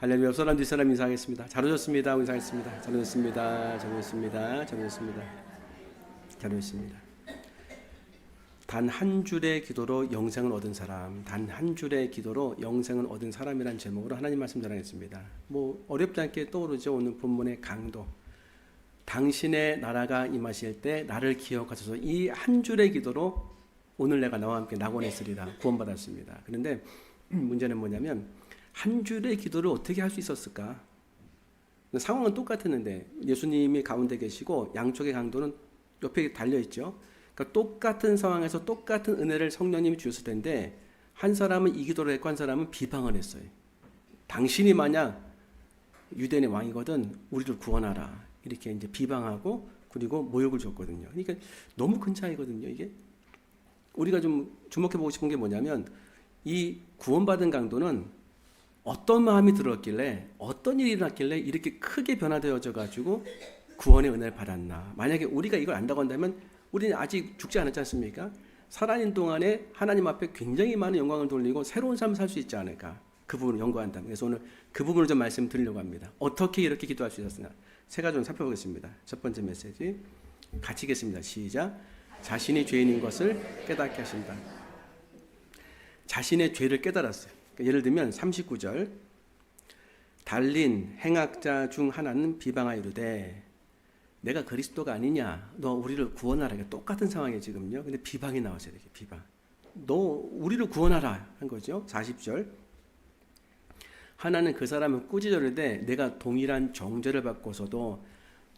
할렐루야. 옆 사람 뒷사람 인사하겠습니다. 잘 오셨습니다. 인사하겠습니다. 잘 오셨습니다. 잘 오셨습니다. 잘 오셨습니다. 잘 오셨습니다. 단 한 줄의 기도로 영생을 얻은 사람, 단 한 줄의 기도로 영생을 얻은 사람이란 제목으로 하나님 말씀 전하겠습니다. 뭐 어렵지 않게 떠오르죠. 오늘 본문의 강도. 당신의 나라가 임하실 때 나를 기억하소서. 이 한 줄의 기도로 오늘 내가 나와 함께 낙원했으리라 구원받았습니다. 그런데 문제는 뭐냐면 한 줄의 기도를 어떻게 할 수 있었을까? 상황은 똑같았는데 예수님이 가운데 계시고 양쪽의 강도는 옆에 달려있죠. 그러니까 똑같은 상황에서 똑같은 은혜를 성령님이 주셨을 텐데 한 사람은 이 기도를 했고 한 사람은 비방을 했어요. 당신이 만약 유대인의 왕이거든 우리를 구원하라 이렇게 이제 비방하고 그리고 모욕을 줬거든요. 그러니까 너무 큰 차이거든요. 이게 우리가 좀 주목해 보고 싶은 게 뭐냐면 이 구원받은 강도는 어떤 마음이 들었길래 어떤 일이 일어났길래 이렇게 크게 변화되어져 가지고 구원의 은혜를 받았나. 만약에 우리가 이걸 안다고 한다면 우리는 아직 죽지 않았지 않습니까? 살아있는 동안에 하나님 앞에 굉장히 많은 영광을 돌리고 새로운 삶을 살 수 있지 않을까. 그 부분을 연구한다면. 그래서 오늘 그 부분을 좀 말씀드리려고 합니다. 어떻게 이렇게 기도할 수 있었으나 세 가지 좀 살펴보겠습니다. 첫 번째 메시지 같이 읽겠습니다. 시작. 자신이 죄인인 것을 깨닫게 하신다. 자신의 죄를 깨달았어요. 그러니까 예를 들면 39절 달린 행악자 중 하나는 비방하여 이르되 내가 그리스도가 아니냐 너 우리를 구원하라. 똑같은 상황이에요 지금요. 근데 비방이 나왔어요. 이렇게 비방. 너 우리를 구원하라 한 거죠. 40절 하나는 그 사람은 꾸짖으려되 내가 동일한 정죄를 받고서도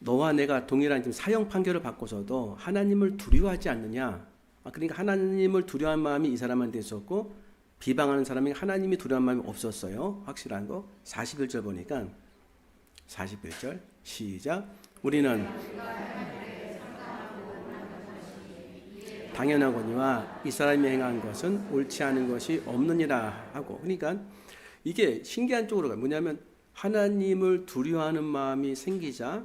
너와 내가 동일한 사형 판결을 받고서도 하나님을 두려워하지 않느냐. 그러니까 하나님을 두려워한 마음이 이 사람한테 있었고 비방하는 사람이 하나님이 두려워한 마음이 없었어요. 확실한 거. 41절 보니까 41절 시작. 우리는 당연하거니와 이 사람이 행한 것은 옳지 않은 것이 없느니라 하고. 그러니까 이게 신기한 쪽으로 가요. 뭐냐면 하나님을 두려워하는 마음이 생기자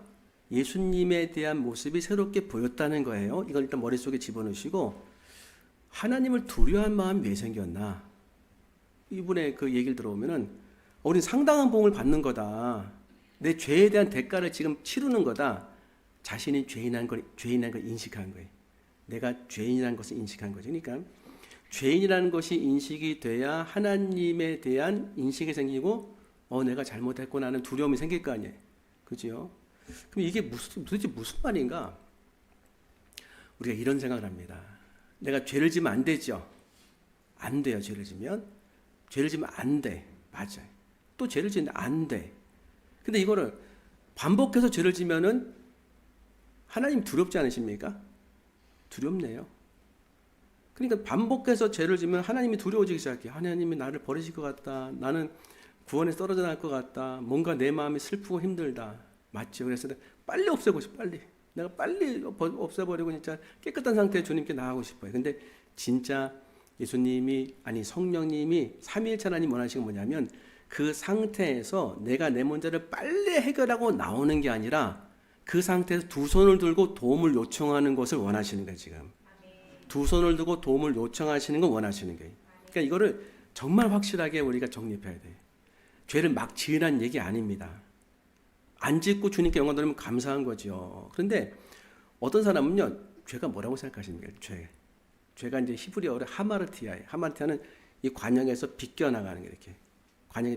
예수님에 대한 모습이 새롭게 보였다는 거예요. 이걸 일단 머릿속에 집어넣으시고 하나님을 두려워한 마음이 왜 생겼나? 이분의 그 얘기를 들어보면은 우린 상당한 복을 받는 거다. 내 죄에 대한 대가를 지금 치르는 거다. 자신이 죄인한 걸 인식한 거예요. 내가 죄인이라는 것을 인식한 거죠. 그러니까 죄인이라는 것이 인식이 돼야 하나님에 대한 인식이 생기고 내가 잘못했구나 하는 두려움이 생길 거 아니에요. 그죠? 그럼 이게 도대체 무슨 말인가? 우리가 이런 생각을 합니다. 내가 죄를 지면 안 되죠. 안 돼요. 죄를 지면 안 돼. 맞아요. 또 죄를 지는데 안 돼. 근데 이거를 반복해서 죄를 지면은 하나님 두렵지 않으십니까? 두렵네요. 그러니까 반복해서 죄를 지면 하나님이 두려워지기 시작해요. 하나님이 나를 버리실 것 같다. 나는 구원에서 떨어져 나갈 것 같다. 뭔가 내 마음이 슬프고 힘들다. 맞죠? 그래서 빨리 없애고 싶어. 내가 빨리 없애버리고 진짜 깨끗한 상태에 주님께 나가고 싶어요. 근데 진짜 예수님이 성령님이 삼위일체 하나님 원하시는 건 뭐냐면 그 상태에서 내가 내 문제를 빨리 해결하고 나오는 게 아니라 그 상태에서 두 손을 들고 도움을 요청하는 것을 원하시는 거예요. 지금 두 손을 들고 도움을 요청하시는 걸 원하시는 거예요. 그러니까 이거를 정말 확실하게 우리가 정립해야 돼요. 죄를 막 지으라는 얘기 아닙니다. 안 짓고 주님께 영광 돌리면 감사한 거죠. 그런데 어떤 사람은요, 죄가 뭐라고 생각하십니까? 죄가 이제 히브리어로 하마르티아예요. 하마르티아는 이 관역에서 비껴나가는 게 이렇게.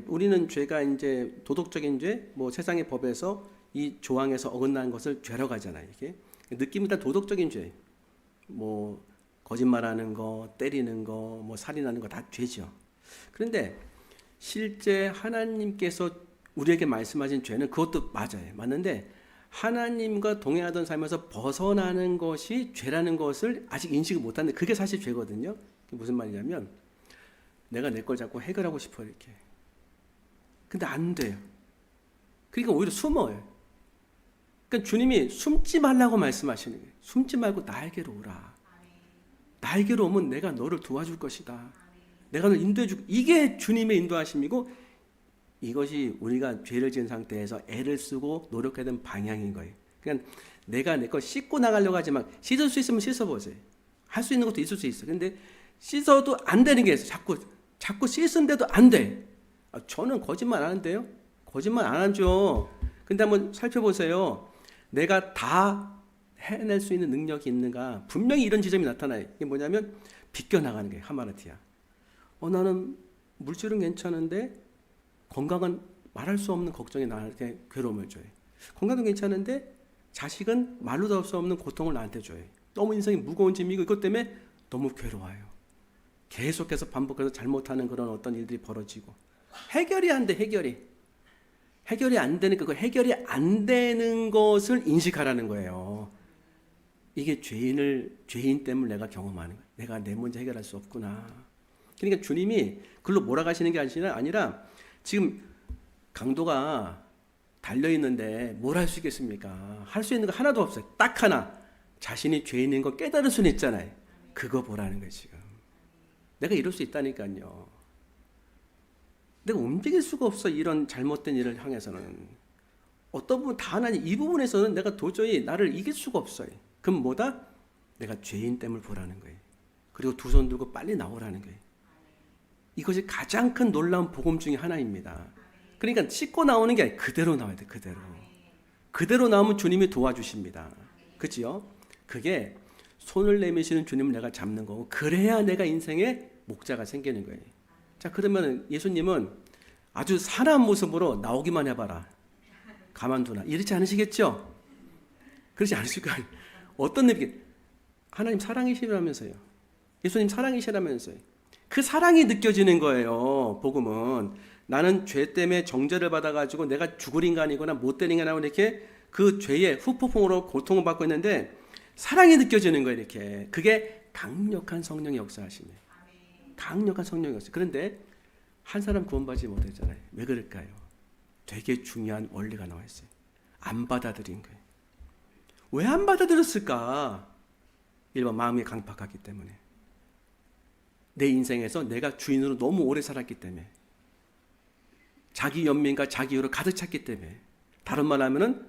우리는 죄가 이제 도덕적인 죄, 뭐 세상의 법에서 이 조항에서 어긋난 것을 죄라고 하잖아요. 이렇게. 느낌이 다 도덕적인 죄. 뭐, 거짓말하는 거, 때리는 거, 뭐 살인하는 거 다 죄죠. 그런데 실제 하나님께서 우리에게 말씀하신 죄는 그것도 맞아요. 맞는데 하나님과 동행하던 삶에서 벗어나는 것이 죄라는 것을 아직 인식을 못하는데 그게 사실 죄거든요. 그게 무슨 말이냐면 내가 내 걸 자꾸 해결하고 싶어 이렇게. 근데 안 돼요. 그러니까 오히려 숨어요. 그러니까 주님이 숨지 말라고 말씀하시는 거예요. 숨지 말고 나에게로 오라. 나에게로 오면 내가 너를 도와줄 것이다. 내가 너를 인도해 주고 이게 주님의 인도하심이고 이것이 우리가 죄를 지은 상태에서 애를 쓰고 노력해야 되는 방향인 거예요. 그러니까 내가 내 거 씻고 나가려고 하지만 씻을 수 있으면 씻어보세요. 할 수 있는 것도 있을 수 있어. 근데 씻어도 안 되는 게 있어. 자꾸 씻은데도 안 돼. 저는 거짓말 안 하는데요. 거짓말 안 하죠. 근데 한번 살펴보세요. 내가 다 해낼 수 있는 능력이 있는가? 분명히 이런 지점이 나타나요. 이게 뭐냐면 비껴나가는 거예요. 하마르티아. 나는 물질은 괜찮은데 건강은 말할 수 없는 걱정이 나한테 괴로움을 줘요. 건강은 괜찮은데 자식은 말로도 할 수 없는 고통을 나한테 줘요. 너무 인생이 무거운 짐이고 이것 때문에 너무 괴로워요. 계속해서 반복해서 잘못하는 그런 어떤 일들이 벌어지고 해결이 안 돼. 해결이 안 되는 그 해결이 안 되는 것을 인식하라는 거예요. 이게 죄인 때문에 내가 경험하는 거예요. 내가 내 문제 해결할 수 없구나. 그러니까 주님이 글로 몰아가시는 게 아니라 지금 강도가 달려있는데 뭘 할 수 있겠습니까? 할 수 있는 거 하나도 없어요. 딱 하나. 자신이 죄인인 거 깨달을 수는 있잖아요. 그거 보라는 거예요, 지금. 내가 이럴 수 있다니까요. 내가 움직일 수가 없어, 이런 잘못된 일을 향해서는. 어떤 부분 다 하나님, 이 부분에서는 내가 도저히 나를 이길 수가 없어요. 그럼 뭐다? 내가 죄인 됨을 보라는 거예요. 그리고 두 손 들고 빨리 나오라는 거예요. 이것이 가장 큰 놀라운 복음 중에 하나입니다. 그러니까 씻고 나오는 게 아니라 그대로 나와야 돼, 그대로. 그대로 나오면 주님이 도와주십니다. 그치요? 그게 손을 내미시는 주님을 내가 잡는 거고, 그래야 내가 인생에 목자가 생기는 거예요. 자, 그러면 예수님은 아주 사람 모습으로 나오기만 해봐라, 가만두나, 이렇지 않으시겠죠? 그렇지 않으실 거예요. 어떤 느낌? 하나님 사랑이시라면서요. 예수님 사랑이시라면서요. 그 사랑이 느껴지는 거예요. 복음은 나는 죄 때문에 정죄를 받아가지고 내가 죽을 인간이거나 못된 인간이고 이렇게 그 죄의 후폭풍으로 고통을 받고 있는데 사랑이 느껴지는 거예요. 이렇게. 그게 강력한 성령의 역사하시네. 강력한 성령의 역사. 그런데 한 사람 구원받지 못했잖아요. 왜 그럴까요? 되게 중요한 원리가 나와 있어요. 안 받아들인 거예요. 왜 안 받아들였을까? 일반 마음이 강팍하기 때문에. 내 인생에서 내가 주인으로 너무 오래 살았기 때문에. 자기 연민과 자기 이유로 가득 찼기 때문에. 다른 말 하면은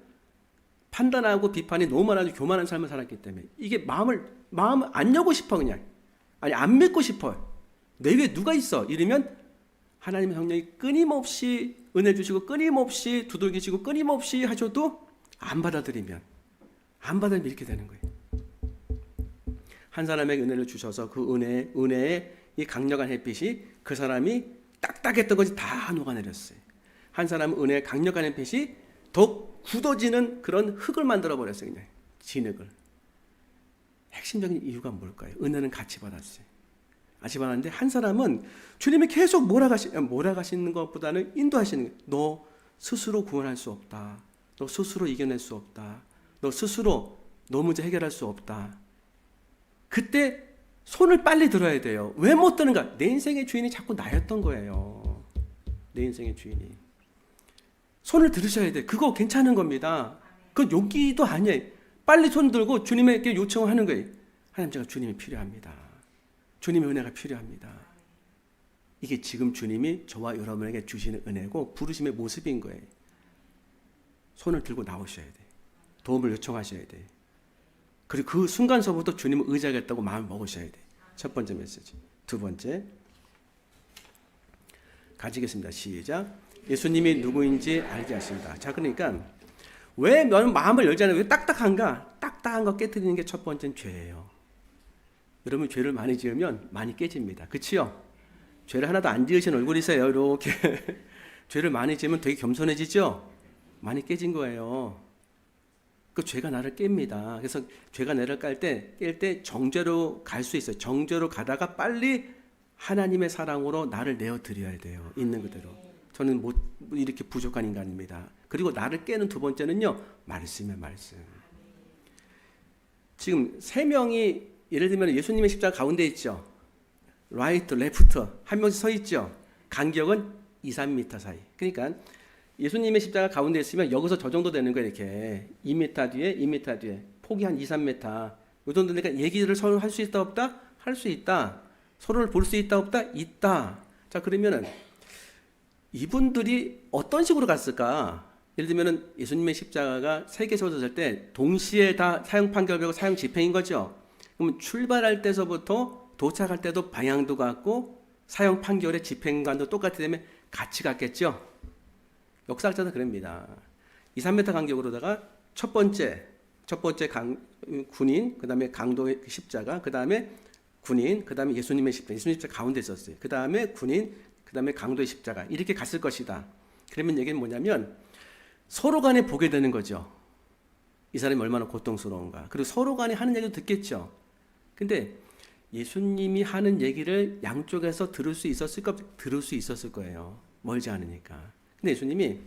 판단하고 비판이 너무 많아서 교만한 삶을 살았기 때문에. 이게 마음을 안 여고 싶어, 그냥. 아니, 안 믿고 싶어요. 내 위에 누가 있어? 이러면 하나님의 성령이 끊임없이 은혜 주시고 끊임없이 두들기시고 끊임없이 하셔도 안 받아들이면 이렇게 되는 거예요. 한 사람에게 은혜를 주셔서 그 은혜의 이 강력한 햇빛이 그 사람이 딱딱했던 것이 다 녹아내렸어요. 한 사람은 은혜의 강력한 햇빛이 더 굳어지는 그런 흙을 만들어 버렸어요. 그냥 진흙을. 핵심적인 이유가 뭘까요? 은혜는 같이 받았어요. 같이 받았는데 한 사람은 주님이 계속 몰아가시는 것보다는 인도하시는 거예요. 너 스스로 구원할 수 없다. 너 스스로 이겨낼 수 없다. 너 스스로 너 문제 해결할 수 없다. 그때 손을 빨리 들어야 돼요. 왜 못 드는가? 내 인생의 주인이 자꾸 나였던 거예요. 내 인생의 주인이. 손을 들으셔야 돼. 그거 괜찮은 겁니다. 그건 용기도 아니에요. 빨리 손 들고 주님에게 요청하는 거예요. 하나님, 제가 주님이 필요합니다. 주님의 은혜가 필요합니다. 이게 지금 주님이 저와 여러분에게 주시는 은혜고 부르심의 모습인 거예요. 손을 들고 나오셔야 돼. 도움을 요청하셔야 돼. 그리고 그 순간서부터 주님을 의지하겠다고 마음을 먹으셔야 돼. 첫 번째 메시지. 두 번째, 가지겠습니다. 시작. 예수님이 누구인지 알게 하십니다. 자, 그러니까 왜 너는 마음을 열지 않아요? 왜 딱딱한가? 딱딱한 거 깨트리는 게 첫 번째는 죄예요. 여러분, 죄를 많이 지으면 많이 깨집니다. 그치요? 죄를 하나도 안 지으신 얼굴이세요. 이렇게. 죄를 많이 지으면 되게 겸손해지죠? 많이 깨진 거예요. 그 죄가 나를 깹니다. 그래서 죄가 나를 깰 때 정죄로 갈 수 있어요. 정죄로 가다가 빨리 하나님의 사랑으로 나를 내어드려야 돼요. 있는 그대로. 저는 이렇게 부족한 인간입니다. 그리고 나를 깨는 두 번째는요, 말씀이에요, 말씀. 지금 세 명이 예를 들면 예수님의 십자가 가운데 있죠. 라이트, 레프트 한 명씩 서 있죠. 간격은 2, 3m 사이. 그러니까 예수님의 십자가 가운데 있으면 여기서 저 정도 되는 거예요. 이렇게 2m 뒤에 2m 뒤에 폭이 한 2, 3m 이 정도 되니까 얘기를 서로 할 수 있다 없다? 할 수 있다. 서로를 볼 수 있다 없다? 있다. 자, 그러면은 이분들이 어떤 식으로 갔을까? 예를 들면은 예수님의 십자가가 세계 세워졌을 때 동시에 다 사형 판결하고 사형 집행인 거죠. 그러면 출발할 때서부터 도착할 때도 방향도 같고 사형 판결의 집행관도 똑같이 되면 같이 갔겠죠. 역사학자는 그럽니다. 2, 3m 간격으로다가 첫 번째 군인, 그 다음에 강도의 십자가, 그 다음에 군인, 그 다음에 예수님의 십자가 가운데 있었어요. 그 다음에 군인, 그 다음에 강도의 십자가. 이렇게 갔을 것이다. 그러면 얘기는 뭐냐면 서로 간에 보게 되는 거죠. 이 사람이 얼마나 고통스러운가. 그리고 서로 간에 하는 얘기도 듣겠죠. 근데 예수님이 하는 얘기를 양쪽에서 들을 수 있었을 거예요. 멀지 않으니까. 근데 예수님이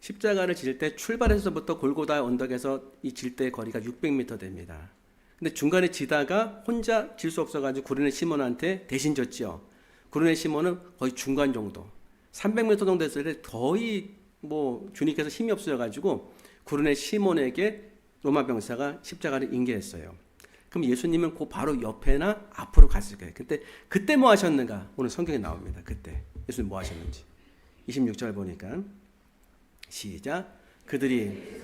십자가를 질 때 출발해서부터 골고다 언덕에서 이 질 때 거리가 600m 됩니다. 근데 중간에 지다가 혼자 질 수 없어가지고 구르네 시몬한테 대신 졌죠. 구르네 시몬은 거의 중간 정도. 300m 정도 됐을 때 거의 뭐 주님께서 힘이 없어져가지고 구르네 시몬에게 로마 병사가 십자가를 인계했어요. 그럼 예수님은 그 바로 옆에나 앞으로 갔을 거예요. 그때 뭐 하셨는가? 오늘 성경에 나옵니다. 그때 예수님 뭐 하셨는지. 26절 보니까 시작. 그들이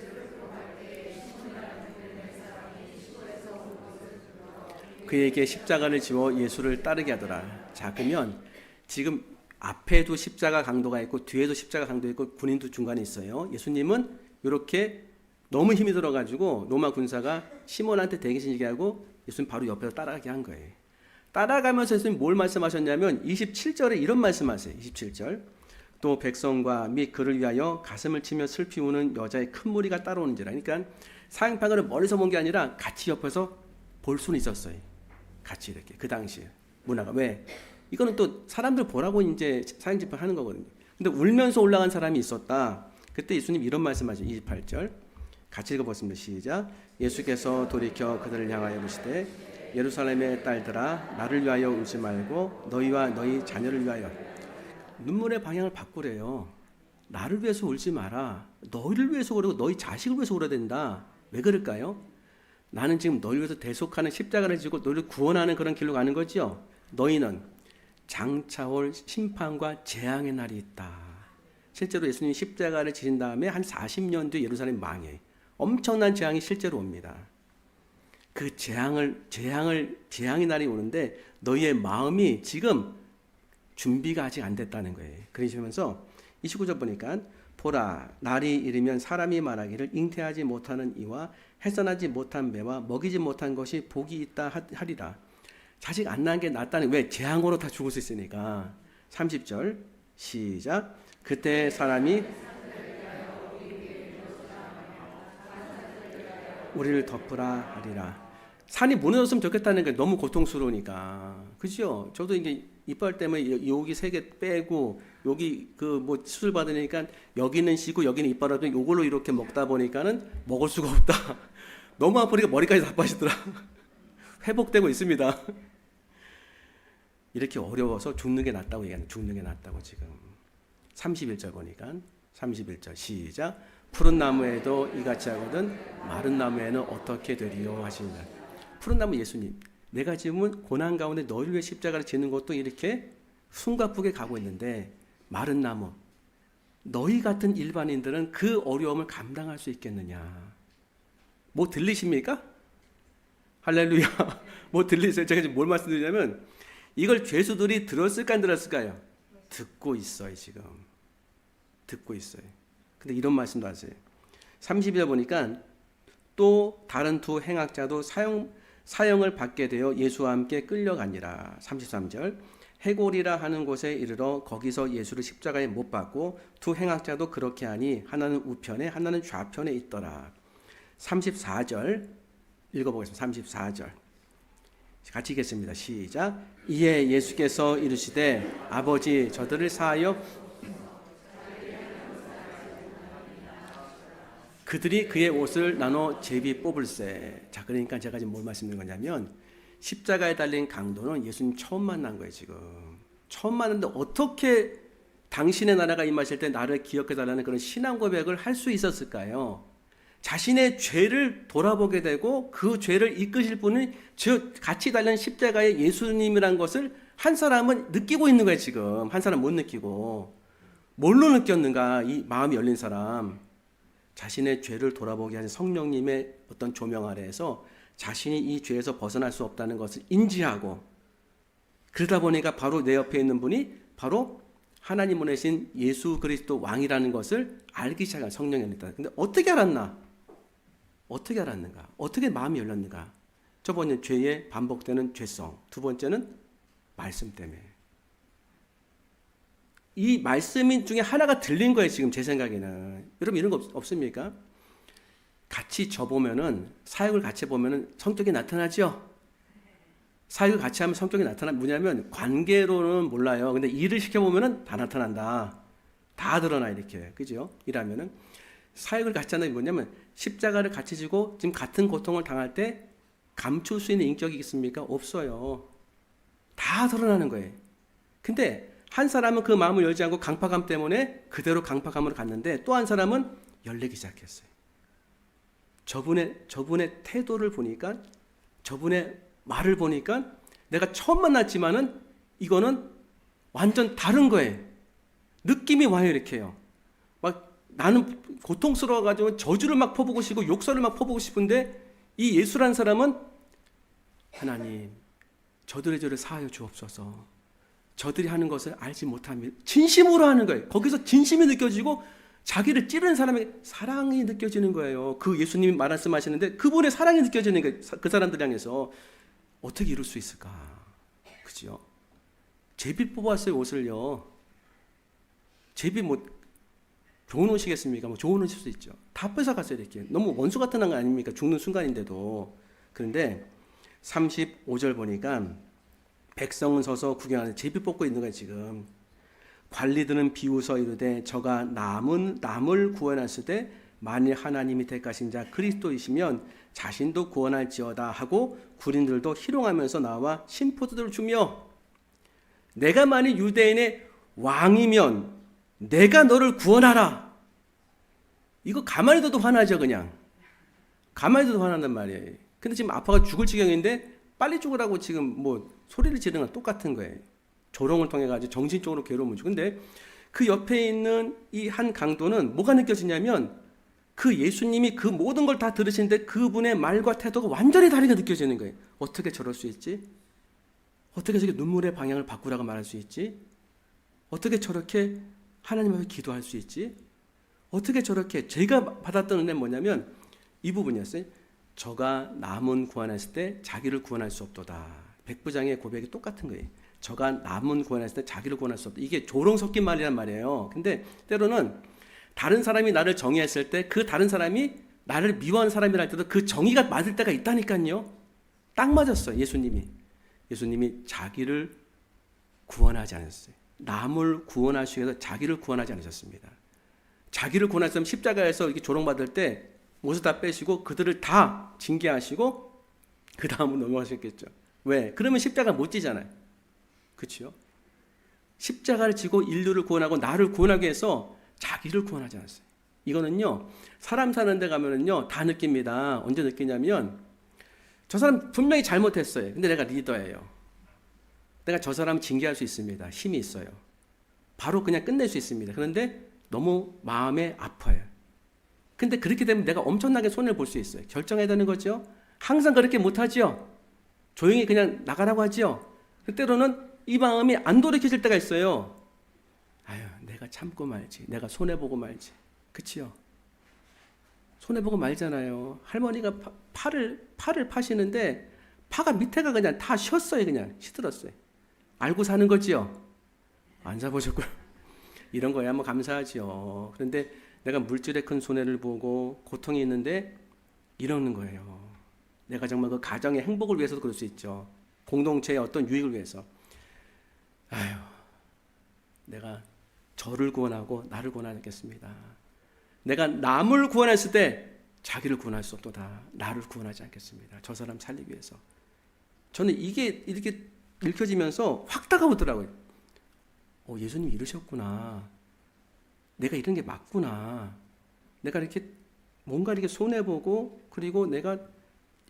그에게 십자가를 지워 예수를 따르게 하더라. 자, 그러면 지금 앞에도 십자가 강도가 있고 뒤에도 십자가 강도 있고 군인도 중간에 있어요. 예수님은 이렇게 너무 힘이 들어가지고 로마 군사가 시몬한테 대기신 얘기하고 예수님 바로 옆에서 따라가게 한 거예요. 따라가면서 예수님 뭘 말씀하셨냐면 27절에 이런 말씀하세요. 27절. 또 백성과 및 그를 위하여 가슴을 치며 슬피 우는 여자의 큰 무리가 따라오는지라. 그러니까 사형판을 멀리서 본 게 아니라 같이 옆에서 볼 수는 있었어요. 같이 이렇게 그 당시에 문화가 왜? 이거는 또 사람들 보라고 이제 사형 집행하는 거거든요. 근데 울면서 올라간 사람이 있었다. 그때 예수님 이런 말씀하시죠. 28절 같이 읽어보겠습니다. 시작. 예수께서 돌이켜 그들을 향하여 이르시되 예루살렘의 딸들아 나를 위하여 울지 말고 너희와 너희 자녀를 위하여. 눈물의 방향을 바꾸래요. 나를 위해서 울지 마라. 너희를 위해서 울고 너희 자식을 위해서 울어야 된다. 왜 그럴까요? 나는 지금 너희를 위해서 대속하는 십자가를 지고 너희를 구원하는 그런 길로 가는 거죠. 너희는 장차올 심판과 재앙의 날이 있다. 실제로 예수님이 십자가를 지신 다음에 한 40년 뒤에 예루살렘 망해. 엄청난 재앙이 실제로 옵니다. 그 재앙의 날이 오는데 너희의 마음이 지금 준비가 아직 안 됐다는 거예요. 그러시면서 29절 보니까 보라 날이 이르면 사람이 말하기를 잉태하지 못하는 이와 해산하지 못한 매와 먹이지 못한 것이 복이 있다 하리라. 자식 안 낳은 게 낫다는 왜? 재앙으로 다 죽을 수 있으니까. 30절 시작. 그때 사람이 우리를 덮으라 하리라. 산이 무너졌으면 좋겠다는 게 너무 고통스러우니까. 그죠? 저도 이게 이빨 때문에 여기 3개 빼고 여기 그 뭐 수술 받으니까 여기는 쉬고 여기는 이빨 하더니 요걸로 이렇게 먹다 보니까는 먹을 수가 없다. 너무 아프니까 머리까지 다 빠지더라. 회복되고 있습니다. 이렇게 어려워서 죽는 게 낫다고 얘기하는, 죽는 게 낫다고 지금. 31절 보니까 31절 시작. 푸른 나무에도 이같이 하거든 마른 나무에는 어떻게 되리요 하시니라. 푸른 나무 예수님, 내가 지금은 고난 가운데 너희를 위해 십자가를 지는 것도 이렇게 숨가쁘게 가고 있는데 마른 나무, 너희 같은 일반인들은 그 어려움을 감당할 수 있겠느냐. 뭐 들리십니까? 할렐루야. 뭐 들리세요? 제가 지금 뭘 말씀드리냐면 이걸 죄수들이 들었을까 안 들었을까요? 듣고 있어요. 지금 듣고 있어요. 근데 이런 말씀도 하세요. 30절 보니까 또 다른 두 행악자도 사형을 받게 되어 예수와 함께 끌려가니라. 33절 해골이라 하는 곳에 이르러 거기서 예수를 십자가에 못 박고 두 행악자도 그렇게 하니 하나는 우편에 하나는 좌편에 있더라. 34절 읽어보겠습니다. 34절 같이 읽겠습니다. 시작. 이에 예수께서 이르시되 아버지 저들을 사하여 그들이 그의 옷을 나눠 제비 뽑을세. 자, 그러니까 제가 지금 뭘 말씀드린 거냐면 십자가에 달린 강도는 예수님 처음 만난 거예요. 지금 처음 만났는데 어떻게 당신의 나라가 임하실 때 나를 기억해달라는 그런 신앙 고백을 할 수 있었을까요? 자신의 죄를 돌아보게 되고 그 죄를 이끄실 분은 즉 같이 달린 십자가의 예수님이란 것을 한 사람은 느끼고 있는 거예요. 지금 한 사람 못 느끼고. 뭘로 느꼈는가? 이 마음이 열린 사람, 자신의 죄를 돌아보게 하는 성령님의 어떤 조명 아래에서 자신이 이 죄에서 벗어날 수 없다는 것을 인지하고, 그러다 보니까 바로 내 옆에 있는 분이 바로 하나님 보내신 예수 그리스도 왕이라는 것을 알기 시작한 성령이 열렸다. 근데 어떻게 알았나? 어떻게 알았는가? 어떻게 마음이 열렸는가? 첫 번째 죄의 반복되는 죄성. 두 번째는 말씀 때문에. 이 말씀 중에 하나가 들린 거예요. 지금 제 생각에는. 여러분 이런 거 없습니까? 같이 져보면은 사역을 같이 보면은 성격이 나타나죠. 사역을 같이 하면 성격이 나타나면 뭐냐면 관계로는 몰라요. 근데 일을 시켜보면은 다 나타난다. 다 드러나 이렇게. 그죠? 일하면은 사역을 같이 하는 게 뭐냐면 십자가를 같이 지고 지금 같은 고통을 당할 때 감출 수 있는 인격이 있습니까? 없어요. 다 드러나는 거예요. 근데 한 사람은 그 마음을 열지 않고 강팍함 때문에 그대로 강팍함으로 갔는데 또 한 사람은 열리기 시작했어요. 저분의 태도를 보니까, 저분의 말을 보니까 내가 처음 만났지만은 이거는 완전 다른 거예요. 느낌이 와요, 이렇게요. 막 나는 고통스러워가지고 저주를 막 퍼보고 싶고 욕설을 막 퍼보고 싶은데 이 예수라는 사람은 하나님, 저들의 죄를 사하여 주옵소서. 저들이 하는 것을 알지 못합니다. 진심으로 하는 거예요. 거기서 진심이 느껴지고 자기를 찌르는 사람에게 사랑이 느껴지는 거예요. 그 예수님이 말씀하시는데 그분의 사랑이 느껴지는 거예요. 그 사람들 향해서. 어떻게 이룰 수 있을까? 그죠? 제비 뽑았어요, 옷을요. 제비 뭐 좋은 옷이겠습니까? 뭐 좋은 옷일 수 있죠. 다 뺏어갔어요, 이렇게. 너무 원수 같은 거 아닙니까? 죽는 순간인데도. 그런데 35절 보니까 백성은 서서 구경하는 제비 뽑고 있는 거예요, 지금. 관리들은 비웃어 이르되 저가 남을 구원하실 때 만일 하나님이 택하신 자 그리스도이시면 자신도 구원할지어다 하고 군인들도 희롱하면서 나와 심포도를 주며 내가 만일 유대인의 왕이면 내가 너를 구원하라. 이거 가만히 둬도 화나죠, 그냥. 가만히 둬도 화난단 말이에요. 근데 지금 아빠가 죽을 지경인데 빨리 죽으라고 지금 뭐 소리를 지르는 건 똑같은 거예요. 조롱을 통해 가지고 정신적으로 괴로움을 주고. 근데 그 옆에 있는 이 한 강도는 뭐가 느껴지냐면 그 예수님이 그 모든 걸 다 들으시는데 그분의 말과 태도가 완전히 다르게 느껴지는 거예요. 어떻게 저럴 수 있지? 어떻게 저렇게 눈물의 방향을 바꾸라고 말할 수 있지? 어떻게 저렇게 하나님 앞에 기도할 수 있지? 어떻게 저렇게 제가 받았던 은혜는 뭐냐면 이 부분이었어요. 저가 남은 구원했을 때 자기를 구원할 수 없도다. 백부장의 고백이 똑같은 거예요. 저가 남은 구원했을 때 자기를 구원할 수 없다. 이게 조롱 섞인 말이란 말이에요. 근데 때로는 다른 사람이 나를 정의했을 때 그 다른 사람이 나를 미워하는 사람이라 할 때도 그 정의가 맞을 때가 있다니까요. 딱 맞았어요. 예수님이 자기를 구원하지 않았어요. 남을 구원하시기 위해서 자기를 구원하지 않으셨습니다. 자기를 구원하셨으면 십자가에서 이렇게 조롱받을 때 옷을 다 빼시고 그들을 다 징계하시고 그 다음으로 넘어가셨겠죠. 왜? 그러면 십자가 못 지잖아요. 그렇죠? 십자가를 지고 인류를 구원하고 나를 구원하기 위해서 자기를 구원하지 않았어요. 이거는요, 사람 사는 데 가면은요, 다 느낍니다. 언제 느끼냐면, 저 사람 분명히 잘못했어요. 근데 내가 리더예요. 내가 저 사람 징계할 수 있습니다. 힘이 있어요. 바로 그냥 끝낼 수 있습니다. 그런데 너무 마음에 아파요. 근데 그렇게 되면 내가 엄청나게 손해를 볼 수 있어요. 결정해야 되는 거죠. 항상 그렇게 못하죠. 조용히 그냥 나가라고 하죠. 때로는 이 마음이 안 돌이켜질 때가 있어요. 아유, 내가 참고 말지. 내가 손해보고 말지. 그치요? 손해보고 말잖아요. 할머니가 팔을 파시는데 파가 밑에가 그냥 다 쉬었어요. 그냥 시들었어요. 알고 사는 거지요? 안 사보셨고요. 이런 거야 뭐 감사하지요. 그런데 내가 물질에 큰 손해를 보고 고통이 있는데 이러는 거예요. 내가 정말 그 가정의 행복을 위해서도 그럴 수 있죠. 공동체의 어떤 유익을 위해서. 아유, 내가 저를 구원하고 나를 구원하겠습니다. 내가 남을 구원했을 때 자기를 구원할 수 없도다. 나를 구원하지 않겠습니다. 저 사람 살리기 위해서. 저는 이게 이렇게 읽혀지면서 확 다가오더라고요. 예수님이 이러셨구나. 내가 이런 게 맞구나. 내가 이렇게 뭔가 이렇게 손해보고 그리고 내가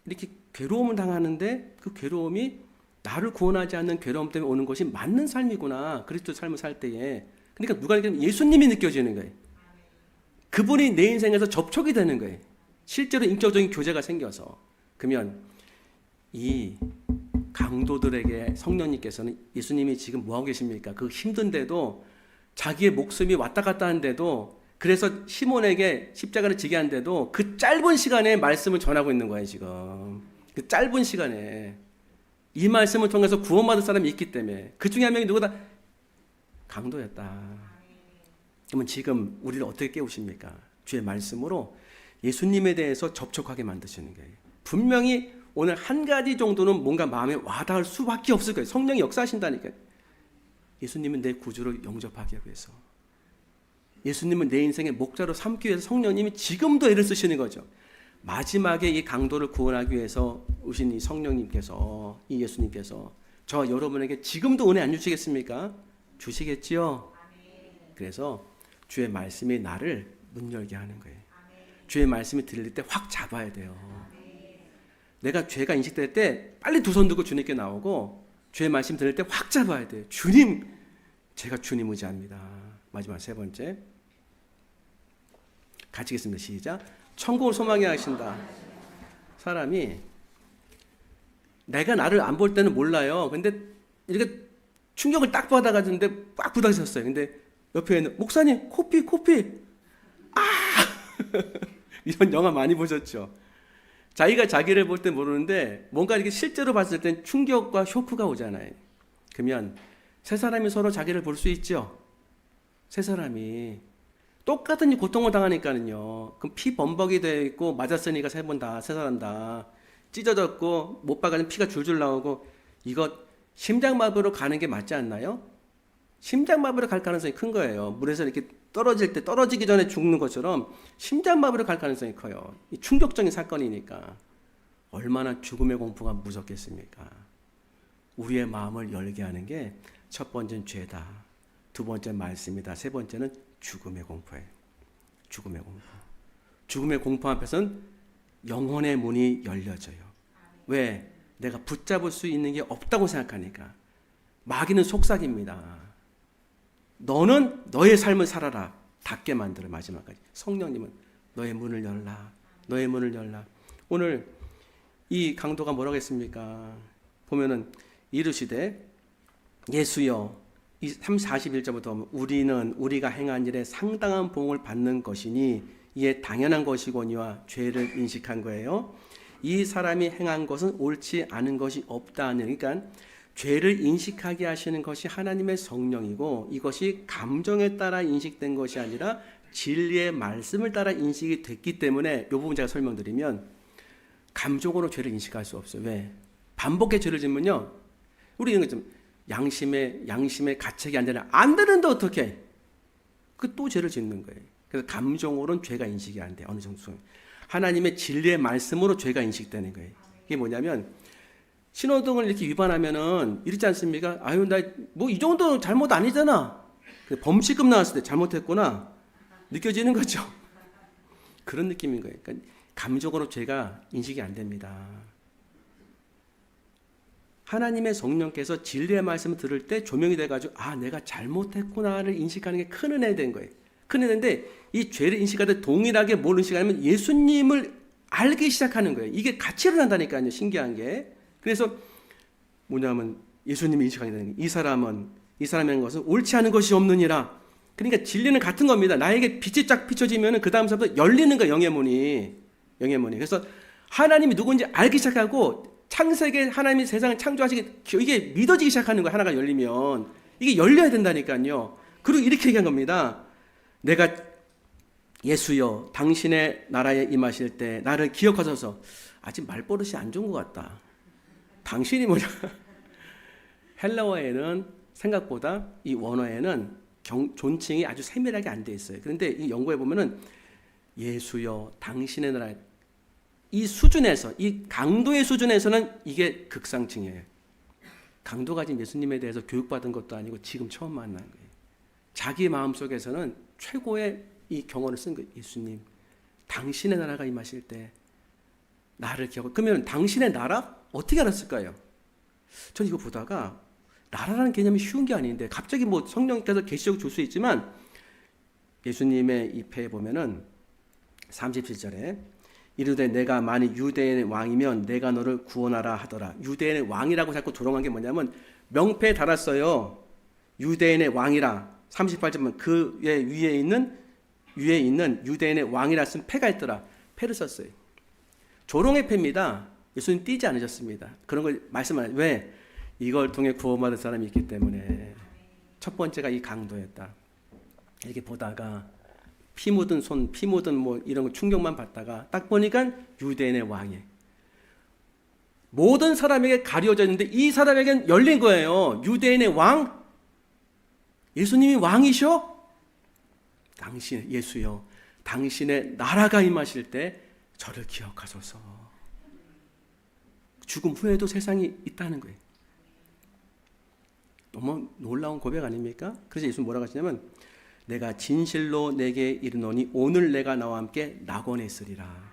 이렇게 괴로움을 당하는데 그 괴로움이 나를 구원하지 않는 괴로움 때문에 오는 것이 맞는 삶이구나. 그리스도 삶을 살 때에. 그러니까 누가 얘기하면 예수님이 느껴지는 거예요. 그분이 내 인생에서 접촉이 되는 거예요. 실제로 인격적인 교제가 생겨서. 그러면 이 강도들에게 성령님께서는 예수님이 지금 뭐하고 계십니까? 그 힘든데도 자기의 목숨이 왔다 갔다 하는데도, 그래서 시몬에게 십자가를 지게 하는데도 그 짧은 시간에 말씀을 전하고 있는 거예요. 지금 그 짧은 시간에 이 말씀을 통해서 구원받을 사람이 있기 때문에, 그 중에 한 명이 누구다? 강도였다. 그러면 지금 우리를 어떻게 깨우십니까? 주의 말씀으로 예수님에 대해서 접촉하게 만드시는 거예요. 분명히 오늘 한 가지 정도는 뭔가 마음에 와닿을 수밖에 없을 거예요. 성령이 역사하신다니까요. 예수님은 내 구주를 영접하기 위해서, 예수님은 내 인생의 목자로 삼기 위해서 성령님이 지금도 애를 쓰시는 거죠. 마지막에 이 강도를 구원하기 위해서 오신 이 성령님께서, 이 예수님께서 저 여러분에게 지금도 은혜 안 주시겠습니까? 주시겠지요. 그래서 주의 말씀이 나를 문 열게 하는 거예요. 주의 말씀이 들릴 때 확 잡아야 돼요. 내가 죄가 인식될 때 빨리 두 손 들고 주님께 나오고, 주의 말씀 들을 때 확 잡아야 돼요. 주님, 제가 주님 의지합니다. 마지막 세 번째, 같이 읽겠습니다. 시작. 천국을 소망해 하신다. 사람이 내가 나를 안 볼 때는 몰라요. 근데 이렇게 충격을 딱 받아가지는데 꽉 부닥쳤어요. 근데 옆에 있는 목사님, 코피. 아! 이런 영화 많이 보셨죠? 자기가 자기를 볼 때 모르는데 뭔가 이렇게 실제로 봤을 땐 충격과 쇼크가 오잖아요. 그러면 세 사람이 서로 자기를 볼 수 있죠? 세 사람이 똑같은 이 고통을 당하니까는요. 그럼 피 범벅이 되어 있고 맞았으니까 세 사람 다 찢어졌고 못 박아진 피가 줄줄 나오고, 이거 심장마비로 가는 게 맞지 않나요? 심장마비로 갈 가능성이 큰 거예요. 물에서 이렇게 떨어질 때 떨어지기 전에 죽는 것처럼 심장마비로 갈 가능성이 커요. 이 충격적인 사건이니까. 얼마나 죽음의 공포가 무섭겠습니까? 우리의 마음을 열게 하는 게 첫 번째는 죄다, 두 번째 말씀이다, 세 번째는 죽음의 공포예요. 죽음의 공포. 죽음의 공포 앞에서는 영혼의 문이 열려져요. 왜? 내가 붙잡을 수 있는 게 없다고 생각하니까. 마귀는 속삭입니다. 너는 너의 삶을 살아라. 닫게 만들어. 마지막까지. 성령님은 너의 문을 열라. 너의 문을 열라. 오늘 이 강도가 뭐라고 했습니까? 보면은 이르시되 예수여, 41절부터 보면 우리는 우리가 행한 일에 상당한 보응을 받는 것이니 이에 당연한 것이거니와 죄를 인식한 거예요. 이 사람이 행한 것은 옳지 않은 것이 없다. 그러니까 죄를 인식하게 하시는 것이 하나님의 성령이고, 이것이 감정에 따라 인식된 것이 아니라 진리의 말씀을 따라 인식이 됐기 때문에, 이 부분 제가 설명드리면, 감정으로 죄를 인식할 수 없어요. 왜? 반복해 죄를 짓면요, 우리 이런 거 좀 양심의 가책이 안 되는데 어떻게? 그 또 죄를 짓는 거예요. 그래서 감정으로는 죄가 인식이 안 돼. 어느 정도. 하나님의 진리의 말씀으로 죄가 인식되는 거예요. 이게 뭐냐면, 신호등을 이렇게 위반하면은 이렇지 않습니까? 아유, 나 뭐 이 정도 잘못 아니잖아. 범칙금 나왔을 때 잘못했구나 느껴지는 거죠. 그런 느낌인 거예요. 그러니까 감정으로 죄가 인식이 안 됩니다. 하나님의 성령께서 진리의 말씀을 들을 때 조명이 돼가지고, 아, 내가 잘못했구나를 인식하는 게 큰 은혜 된 거예요. 큰 은혜인데, 이 죄를 인식하되 동일하게 뭘 인식하냐면 예수님을 알기 시작하는 거예요. 이게 같이 일어난다니까요. 신기한 게. 그래서 뭐냐면 예수님이 인식하게 되는 거예요. 이 사람이 한 것은 옳지 않은 것이 없느니라. 그러니까 진리는 같은 겁니다. 나에게 빛이 쫙 비춰지면 그 다음서부터 열리는 거예요. 영의 문이. 그래서 하나님이 누군지 알기 시작하고, 창세기에 하나님이 세상을 창조하시기, 이게 믿어지기 시작하는 거예요. 하나가 열리면. 이게 열려야 된다니까요. 그리고 이렇게 얘기한 겁니다. 내가 예수여, 당신의 나라에 임하실 때 나를 기억하소서. 아직 말버릇이 안 좋은 것 같다. 당신이 뭐냐? 헬라어에는 생각보다 이 원어에는 존칭이 아주 세밀하게 안 돼 있어요. 그런데 이 연구해 보면은 예수여, 당신의 나라에, 이 수준에서, 이 강도의 수준에서는 이게 극상층이에요. 강도가 지금 예수님에 대해서 교육받은 것도 아니고 지금 처음 만난 거예요. 자기 마음속에서는 최고의 이 경험을 쓴 거예요. 예수님, 당신의 나라가 임하실 때 나를 기억하고. 그러면 당신의 나라? 어떻게 알았을까요? 전 이거 보다가 나라라는 개념이 쉬운 게 아닌데, 갑자기 뭐 성령께서 계시적으로 줄 수 있지만, 예수님의 이 패에 보면은 37절에 이르되 내가 만일 유대인의 왕이면 내가 너를 구원하라 하더라. 유대인의 왕이라고 자꾸 조롱한 게 뭐냐면 명패에 달았어요. 유대인의 왕이라. 38절 그의 위에 있는 유대인의 왕이라 쓴 패가 있더라. 패를 썼어요. 조롱의 패입니다. 예수님 띄지 않으셨습니다. 그런 걸 말씀 안 해요. 왜? 이걸 통해 구원받은 사람이 있기 때문에. 첫 번째가 이 강도였다. 이렇게 보다가 피 묻은 손, 피 묻은 뭐 이런 거 충격만 받다가 딱 보니까 유대인의 왕이 모든 사람에게 가려져 있는데 이 사람에게는 열린 거예요. 유대인의 왕? 예수님이 왕이셔? 당신 예수여, 당신의 나라가 임하실 때 저를 기억하소서. 죽음 후에도 세상이 있다는 거예요. 너무 놀라운 고백 아닙니까? 그래서 예수님 뭐라고 하시냐면 내가 진실로 내게 이르노니 오늘 내가 나와 함께 낙원에 있으리라.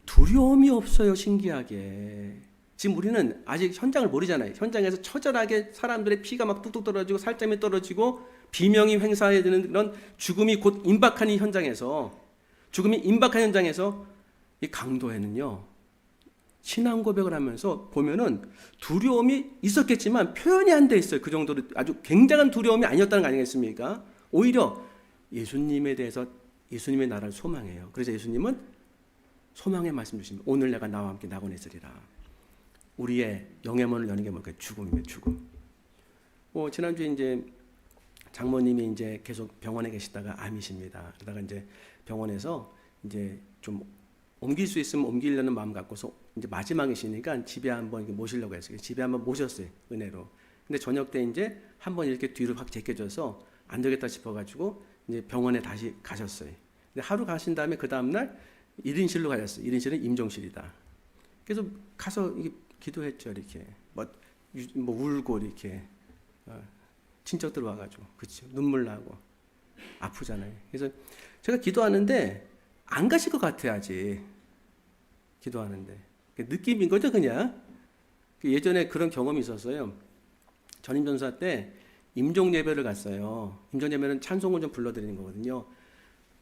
두려움이 없어요. 신기하게. 지금 우리는 아직 현장을 모르잖아요. 현장에서 처절하게 사람들의 피가 막 뚝뚝 떨어지고 살점이 떨어지고 비명이 횡사해야 되는 그런 죽음이 곧 임박한 이 현장에서, 죽음이 임박한 현장에서 이 강도에는요 신앙 고백을 하면서 보면은 두려움이 있었겠지만 표현이 안 돼 있어요. 그 정도로 아주 굉장한 두려움이 아니었다는 거 아니겠습니까? 오히려 예수님에 대해서 예수님의 나라를 소망해요. 그래서 예수님은 소망의 말씀 주십니다. 오늘 내가 나와 함께 낙원에 있으리라. 우리의 영의 문을 여는 게 뭘까요? 죽음이에요. 죽음. 지난주에 이제 장모님이 이제 계속 병원에 계시다가 암이십니다. 그러다가 이제 병원에서 이제 좀 옮길 수 있으면 옮기려는 마음 갖고서 이제 마지막이시니까 집에 한번 모시려고 했어요. 집에 한번 모셨어요. 은혜로. 근데 저녁 때 이제 한번 이렇게 뒤로 확 제껴져서 안 되겠다 싶어가지고 이제 병원에 다시 가셨어요. 근데 하루 가신 다음에 그 다음날 1인실로 가셨어요. 1인실은 임종실이다. 그래서 가서 이게 기도했죠. 이렇게 뭐 울고 이렇게 친척들 와가지고 그렇죠. 눈물 나고 아프잖아요. 그래서 제가 기도하는데 안 가실 것 같아요. 아직 기도하는데 느낌인 거죠. 그냥 예전에 그런 경험이 있었어요. 전임 전사 때 임종 예배를 갔어요. 임종 예배는 찬송을 좀 불러드리는 거거든요.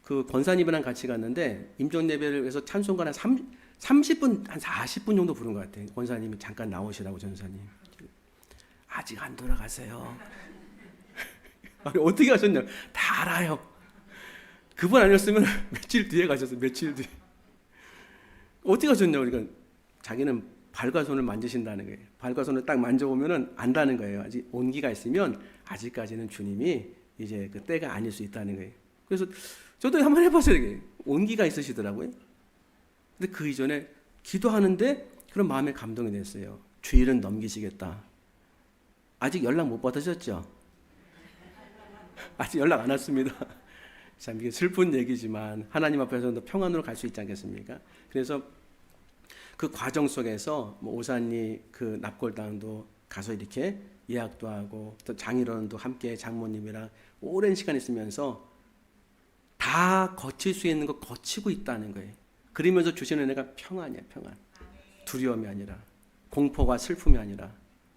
그 권사님이랑 같이 갔는데 임종 예배를 해서 찬송가 한 30분, 한 40분 정도 부른 것 같아요. 권사님이 잠깐 나오시라고 전사님. 아직 안 돌아가세요. 아니, 어떻게 하셨냐? 다 알아요. 그분 아니었으면 며칠 뒤에 가셨어요. 며칠 뒤에. 어떻게 하셨냐고. 그러니까 자기는 발과 손을 만지신다는 거예요. 발과 손을 딱 만져보면 안다는 거예요. 아직 온기가 있으면 아직까지는 주님이 이제 그 때가 아닐 수 있다는 거예요. 그래서 저도 한번 해봤어요. 이게. 온기가 있으시더라고요. 근데 그 이전에 기도하는데 그런 마음에 감동이 됐어요. 주일은 넘기시겠다. 아직 연락 못 받으셨죠? 아직 연락 안 왔습니다. 참 이게 슬픈 얘기지만 하나님 앞에서도 평안으로 갈 수 있지 않겠습니까? 그래서 그 과정 속에서 뭐 오산리 그 납골당도 가서 이렇게 예약도 하고 또 장인어른도 함께 장모님이랑 오랜 시간 있으면서 다 거칠 수 있는 거 거치고 있다는 거예요. 그러면서 주시는 은혜가 평안이야. 평안. 두려움이 아니라 공포가 슬픔이 아니라.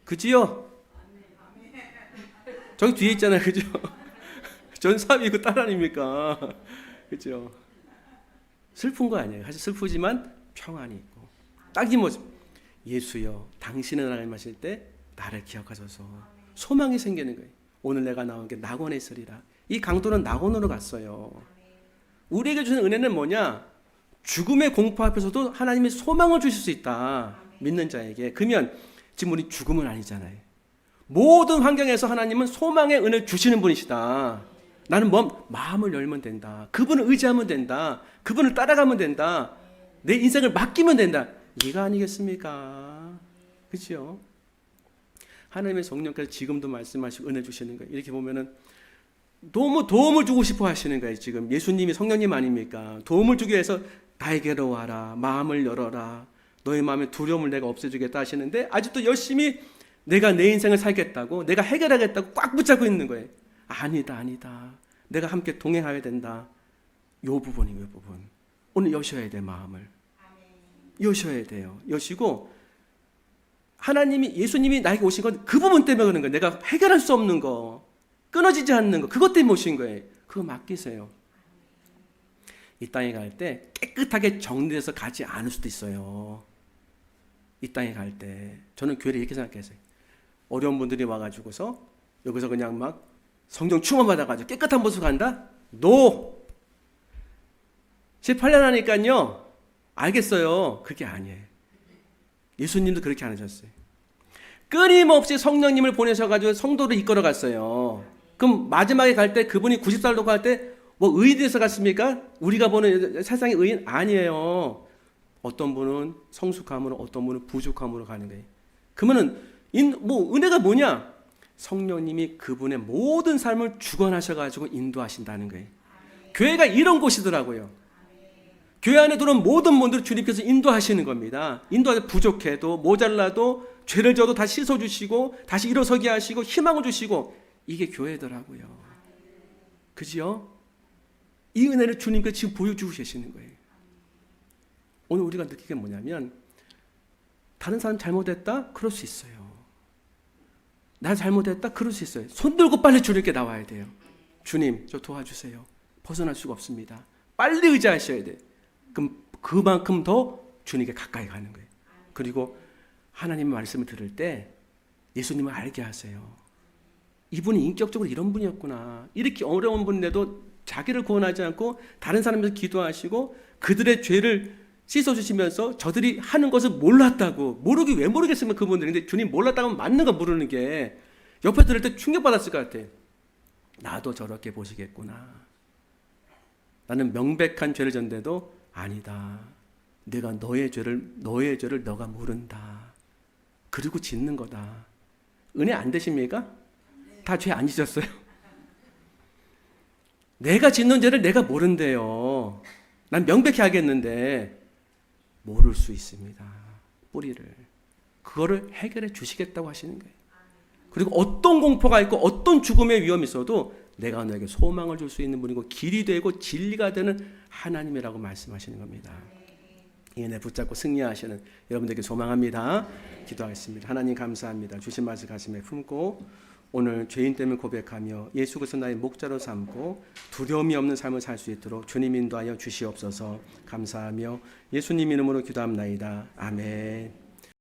그지요? 저기 뒤에 있잖아요. 그죠? 전사함이 그 딸 아닙니까? 그죠? 슬픈 거 아니에요. 사실 슬프지만 평안이 있고 딱 이 모습. 예수여, 당신의 나라를 마실 때 나를 기억하소서. 소망이 생기는 거예요. 오늘 내가 나온 게 낙원에 있으리라. 이 강도는 낙원으로 갔어요. 우리에게 주는 은혜는 뭐냐? 죽음의 공포 앞에서도 하나님이 소망을 주실 수 있다. 믿는 자에게. 그러면 지금 우리 죽음은 아니잖아요. 모든 환경에서 하나님은 소망의 은혜를 주시는 분이시다. 나는 마음을 열면 된다. 그분을 의지하면 된다. 그분을 따라가면 된다. 내 인생을 맡기면 된다. 이가 아니겠습니까? 그렇죠? 하나님의 성령께서 지금도 말씀하시고 은혜 주시는 거예요. 이렇게 보면은 너무 도움을 주고 싶어 하시는 거예요. 지금 예수님이 성령님 아닙니까? 도움을 주기 위해서 나에게로 와라. 마음을 열어라. 너의 마음의 두려움을 내가 없애주겠다 하시는데 아직도 열심히 내가 내 인생을 살겠다고, 내가 해결하겠다고 꽉 붙잡고 있는 거예요. 아니다. 내가 함께 동행해야 된다. 요 부분이에요. 요 부분. 오늘 여셔야 돼. 마음을. 여셔야 돼요. 여시고 하나님이, 예수님이 나에게 오신 건 그 부분 때문에 그런 거예요. 내가 해결할 수 없는 거, 끊어지지 않는 거, 그것 때문에 오신 거예요. 그거 맡기세요. 이 땅에 갈 때 깨끗하게 정리돼서 가지 않을 수도 있어요. 이 땅에 갈 때 저는 교회를 이렇게 생각했어요. 어려운 분들이 와가지고서 여기서 그냥 막 성령 충만받아가지고 깨끗한 모습 간다? 노! 18년 하니까요, 알겠어요. 그게 아니에요. 예수님도 그렇게 안 하셨어요. 끊임없이 성령님을 보내셔가지고 성도를 이끌어 갔어요. 그럼 마지막에 갈 때 그분이 90살로 갈 때 뭐 의인에서 갔습니까? 우리가 보는 세상의 의인 아니에요. 어떤 분은 성숙함으로, 어떤 분은 부족함으로 가는 거예요. 그러면은 은혜가 뭐냐? 성령님이 그분의 모든 삶을 주관하셔가지고 인도하신다는 거예요. 교회가 이런 곳이더라고요. 교회 안에 들어온 모든 분들을 주님께서 인도하시는 겁니다. 인도하셔서 부족해도 모자라도 죄를 져도 다시 씻어주시고 다시 일어서게 하시고 희망을 주시고, 이게 교회더라고요. 그지요? 이 은혜를 주님께서 지금 보여주고 계시는 거예요. 오늘 우리가 느끼는 게 뭐냐면, 다른 사람 잘못했다? 그럴 수 있어요. 나 잘못했다? 그럴 수 있어요. 손 들고 빨리 주님께 나와야 돼요. 주님, 저 도와주세요. 벗어날 수가 없습니다. 빨리 의지하셔야 돼요. 그럼 그만큼 더 주님께 가까이 가는 거예요. 그리고 하나님의 말씀을 들을 때 예수님을 알게 하세요. 이분이 인격적으로 이런 분이었구나. 이렇게 어려운 분인데도 자기를 구원하지 않고 다른 사람에서 기도하시고 그들의 죄를 씻어주시면서 저들이 하는 것을 몰랐다고. 모르기 왜 모르겠으면 그분들이. 근데 주님 몰랐다고 하면 맞는 거 모르는 게 옆에 들을 때 충격받았을 것 같아. 나도 저렇게 보시겠구나. 나는 명백한 죄를 졌는데도 아니다. 내가 너의 죄를 너가 모른다. 그리고 짓는 거다. 은혜 안 되십니까? 다 죄 안 지셨어요? 내가 짓는 죄를 내가 모른대요. 난 명백히 알겠는데 모를 수 있습니다. 뿌리를. 그거를 해결해 주시겠다고 하시는 거예요. 그리고 어떤 공포가 있고 어떤 죽음의 위험이 있어도 내가 너에게 소망을 줄 수 있는 분이고 길이 되고 진리가 되는 하나님이라고 말씀하시는 겁니다. 이 은혜 붙잡고 승리하시는 여러분들에게 소망합니다. 기도하겠습니다. 하나님 감사합니다. 주신 말씀 가슴에 품고 오늘 죄인 때문에 고백하며 예수 그리스도 나의 목자로 삼고 두려움이 없는 삶을 살 수 있도록 주님 인도하여 주시옵소서. 감사하며 예수님 이름으로 기도합나이다. 아멘.